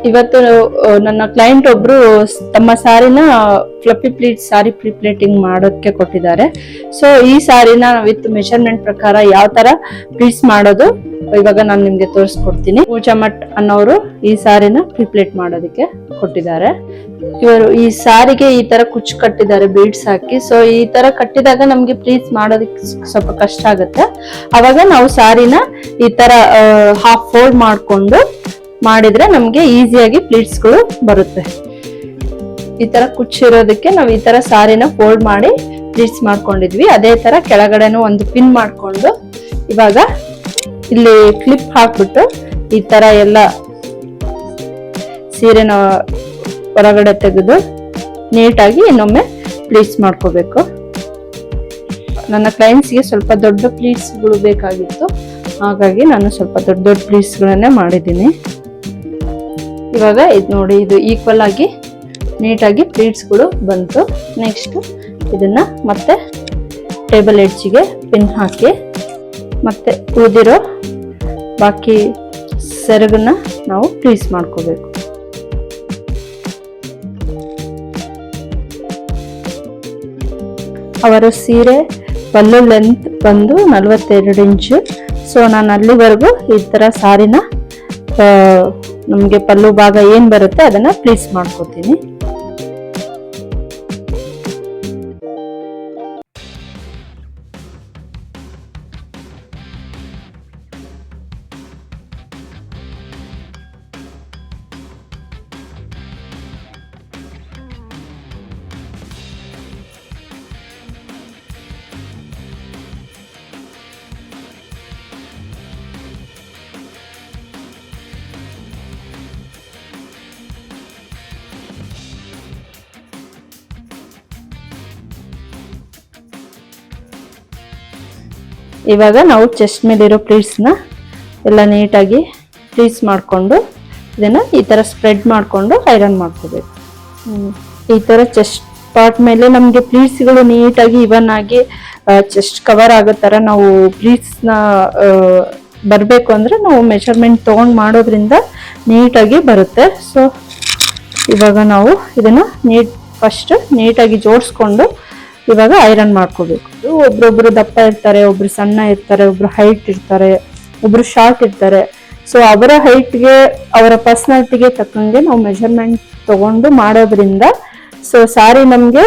ಇವತ್ತು ನನ್ನ ಕ್ಲೈಂಟ್ ಒಬ್ರು ತಮ್ಮ ಸಾರಿನ ಫ್ಲಫಿ ಪ್ಲೀಟ್ ಸಾರಿ ಪ್ಲೇಟಿಂಗ್ ಮಾಡೋದಕ್ಕೆ ಕೊಟ್ಟಿದ್ದಾರೆ. ಸೊ ಈ ಸಾರಿನ ವಿತ್ ಮೆಷರ್ಮೆಂಟ್ ಪ್ರಕಾರ ಯಾವ ತರ ಪ್ಲೀಟ್ಸ್ ಮಾಡೋದು ಇವಾಗ ನಾನು ನಿಮ್ಗೆ ತೋರಿಸ್ಕೊಡ್ತೀನಿ. ಪೂಜಾ ಮಠ್ ಅನ್ನೋರು ಈ ಸಾರಿನ ಪ್ಲೇಟ್ ಮಾಡೋದಕ್ಕೆ ಕೊಟ್ಟಿದ್ದಾರೆ. ಇವರು ಈ ಸಾರಿಗೆ ಈ ತರ ಕುಚ್ಚು ಕಟ್ಟಿದ್ದಾರೆ ಬೀಡ್ಸ್ ಹಾಕಿ. ಸೊ ಈ ತರ ಕಟ್ಟಿದಾಗ ನಮ್ಗೆ ಪ್ಲೀಟ್ಸ್ ಮಾಡೋದಕ್ಕೆ ಸ್ವಲ್ಪ ಕಷ್ಟ ಆಗುತ್ತೆ. ಅವಾಗ ನಾವು ಸಾರಿನ ಈ ತರ ಹಾಫ್ ಫೋಲ್ಡ್ ಮಾಡ್ಕೊಂಡು ಮಾಡಿದ್ರೆ ನಮ್ಗೆ ಈಸಿಯಾಗಿ ಪ್ಲೀಟ್ಸ್ ಗಳು ಬರುತ್ತೆ. ಈ ತರ ಕುಚ್ಚಿರೋದಕ್ಕೆ ನಾವು ಈ ತರ ಸಾರಿನ ಫೋಲ್ಡ್ ಮಾಡಿ ಪ್ಲೀಟ್ಸ್ ಮಾಡ್ಕೊಂಡಿದ್ವಿ. ಅದೇ ತರ ಕೆಳಗಡೆನೂ ಒಂದು ಪಿನ್ ಮಾಡ್ಕೊಂಡು ಇವಾಗ ಇಲ್ಲಿ ಕ್ಲಿಪ್ ಹಾಕ್ಬಿಟ್ಟು ಈ ತರ ಎಲ್ಲ ಸೀರೆನ ಹೊರಗಡೆ ತೆಗೆದು ನೀಟಾಗಿ ಇನ್ನೊಮ್ಮೆ ಪ್ಲೀಟ್ಸ್ ಮಾಡ್ಕೋಬೇಕು. ನನ್ನ ಕ್ಲೈಂಟ್ಸ್ಗೆ ಸ್ವಲ್ಪ ದೊಡ್ಡ ಪ್ಲೀಟ್ಸ್ ಗಳು ಬೇಕಾಗಿತ್ತು, ಹಾಗಾಗಿ ನಾನು ಸ್ವಲ್ಪ ದೊಡ್ಡ ದೊಡ್ಡ ಪ್ಲೀಟ್ಸ್ ಗಳನ್ನೇ ಮಾಡಿದ್ದೀನಿ. ಇವಾಗ ಇದು ನೋಡಿ, ಇದು ಈಕ್ವಲ್ ಆಗಿ ನೀಟಾಗಿ ಪ್ಲೀಟ್ಸ್ ಗಳು ಬಂತು. ನೆಕ್ಸ್ಟ್ ಇದನ್ನ ಮತ್ತೆ ಟೇಬಲ್ ಎಡ್ಜಿಗೆ ಪಿನ್ ಹಾಕಿ ಮತ್ತೆ ಉಳಿದಿರೋ ಬಾಕಿ ಸೆರಗನ್ನ ನಾವು ಪ್ಲೀಟ್ಸ್ ಮಾಡ್ಕೋಬೇಕು. ಅವರ ಸೀರೆ ಪಲ್ಲು ಲೆಂತ್ ಬಂದು 42 ಇಂಚು. ಸೊ ನಾನು ಅಲ್ಲಿವರೆಗೂ ಈ ತರ ಸಾರಿನ ನಮ್ಗೆ ಪಲ್ಲು ಭಾಗ ಏನ್ ಬರುತ್ತೆ ಅದನ್ನ ಪ್ಲೀಟ್ಸ್ ಮಾಡ್ಕೋತೀನಿ. ಇವಾಗ ನಾವು ಚೆಸ್ಟ್ ಮೇಲಿರೋ ಪ್ಲೀಟ್ಸ್ನ ಎಲ್ಲ ನೀಟಾಗಿ ಪ್ಲೀಟ್ಸ್ ಮಾಡಿಕೊಂಡು ಇದನ್ನ ಈ ತರ ಸ್ಪ್ರೆಡ್ ಮಾಡಿಕೊಂಡು ಐರನ್ ಮಾಡ್ಕೋಬೇಕು. ಈ ತರ ಚೆಸ್ಟ್ ಪಾರ್ಟ್ ಮೇಲೆ ನಮಗೆ ಪ್ಲೀಟ್ಸ್ಗಳು ನೀಟಾಗಿ ಇವನ್ ಆಗಿ ಚೆಸ್ಟ್ ಕವರ್ ಆಗೋ ತರ ನಾವು ಪ್ಲೀಟ್ಸ್ನ ಬರಬೇಕು ಅಂದ್ರೆ ನಾವು ಮೆಷರ್ಮೆಂಟ್ ತಗೊಂಡು ಮಾಡೋದ್ರಿಂದ ನೀಟಾಗಿ ಬರುತ್ತೆ. ಸೊ ಇವಾಗ ನಾವು ಇದನ್ನ ಫಸ್ಟ್ ನೀಟಾಗಿ ಜೋಡಿಸ್ಕೊಂಡು ಇವಾಗ ಐರನ್ ಮಾಡ್ಕೋಬೇಕು. ಒಬ್ರೊಬ್ರು ದಪ್ಪ ಇರ್ತಾರೆ, ಒಬ್ರು ಸಣ್ಣ ಇರ್ತಾರೆ, ಒಬ್ರು ಹೈಟ್ ಇರ್ತಾರೆ, ಒಬ್ರು ಶಾರ್ಟ್ ಇರ್ತಾರೆ. ಸೊ ಅವರ ಹೈಟ್ಗೆ ಅವರ ಪರ್ಸನಾಲಿಟಿಗೆ ತಕ್ಕಂಗೆ ನಾವು ಮೆಷರ್ಮೆಂಟ್ ತಗೊಂಡು ಮಾಡೋದ್ರಿಂದ ಸೊ ಸಾರಿ ನಮ್ಗೆ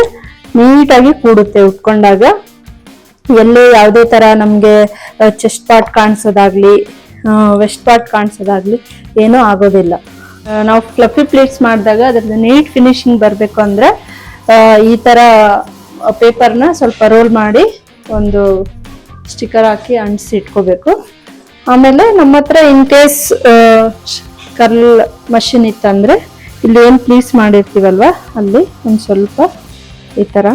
ನೀಟಾಗಿ ಕೂಡುತ್ತೆ ಉಟ್ಕೊಂಡಾಗ. ಎಲ್ಲೇ ಯಾವುದೇ ತರ ನಮ್ಗೆ ಚೆಸ್ಟ್ ಪಾರ್ಟ್ ಕಾಣಿಸೋದಾಗ್ಲಿ ವೆಸ್ಟ್ ಪಾರ್ಟ್ ಕಾಣಿಸೋದಾಗ್ಲಿ ಏನೂ ಆಗೋದಿಲ್ಲ. ನಾವು ಫ್ಲಫಿ ಪ್ಲೇಟ್ಸ್ ಮಾಡಿದಾಗ ಅದ್ರದ್ದು ನೀಟ್ ಫಿನಿಶಿಂಗ್ ಬರಬೇಕು ಅಂದ್ರೆ ಈ ತರ ಪೇಪರ್ನ ಸ್ವಲ್ಪ ರೋಲ್ ಮಾಡಿ ಒಂದು ಸ್ಟಿಕ್ಕರ್ ಹಾಕಿ ಅಂಟಿಸಿ ಇಟ್ಕೋಬೇಕು. ಆಮೇಲೆ ನಮ್ಮ ಹತ್ರ ಇನ್ ಕೇಸ್ ಕರ್ಲ್ ಮಷಿನ್ ಇತ್ತಂದ್ರೆ ಇಲ್ಲಿ ಏನು ಪ್ಲೀಸ್ ಮಾಡಿರ್ತೀವಲ್ವ ಅಲ್ಲಿ ಒಂದು ಸ್ವಲ್ಪ ಈ ತರ